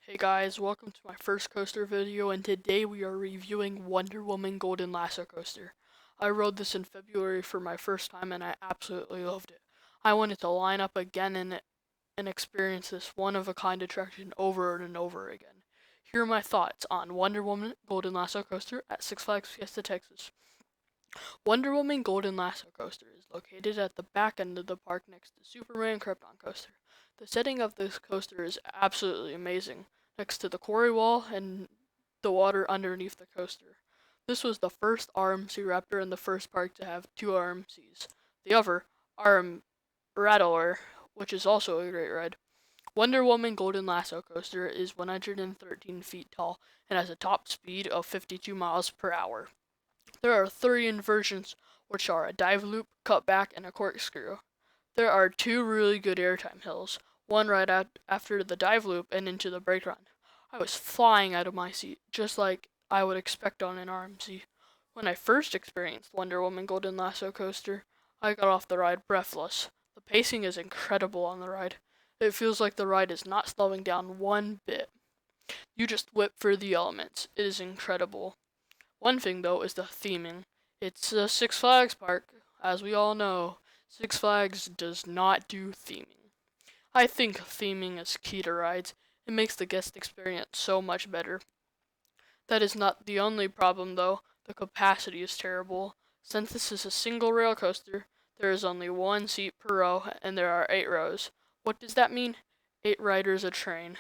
Hey guys, welcome to my first coaster video, and today we are reviewing Wonder Woman Golden Lasso Coaster. I rode this in February for my first time and I absolutely loved it. I wanted to line up again and experience this one-of-a-kind attraction over and over again. Here are my thoughts on Wonder Woman Golden Lasso Coaster at Six Flags Fiesta Texas. Wonder Woman Golden Lasso Coaster is located at the back end of the park next to Superman Krypton Coaster. The setting of this coaster is absolutely amazing, next to the quarry wall and the water underneath the coaster. This was the first RMC Raptor and the first park to have two RMCs. The other, RM Rattler, which is also a great ride. Wonder Woman Golden Lasso Coaster is 113 feet tall and has a top speed of 52 miles per hour. There are three inversions, which are a dive loop, cutback, and a corkscrew. There are two really good airtime hills, one right after the dive loop and into the brake run. I was flying out of my seat, just like I would expect on an RMC. When I first experienced Wonder Woman Golden Lasso Coaster, I got off the ride breathless. The pacing is incredible on the ride. It feels like the ride is not slowing down one bit. You just whip through the elements. It is incredible. One thing, though, is the theming. It's a Six Flags park. As we all know, Six Flags does not do theming. I think theming is key to rides. It makes the guest experience so much better. That is not the only problem, though. The capacity is terrible. Since this is a single rail coaster, there is only one seat per row, and there are 8 rows. What does that mean? 8 riders a train.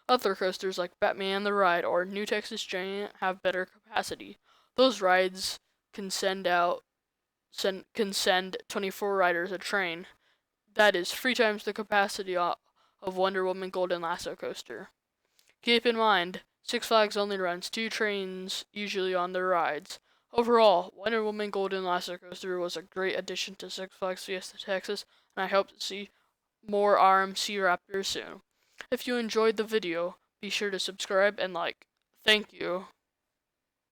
Other coasters like Batman the Ride or New Texas Giant have better capacity. Those rides can send 24 riders a train. That is 3 times the capacity of Wonder Woman Golden Lasso Coaster. Keep in mind, Six Flags only runs 2 trains usually on their rides. Overall, Wonder Woman Golden Lasso Coaster was a great addition to Six Flags Fiesta Texas, and I hope to see more RMC Raptors soon. If you enjoyed the video, be sure to subscribe and like. Thank you.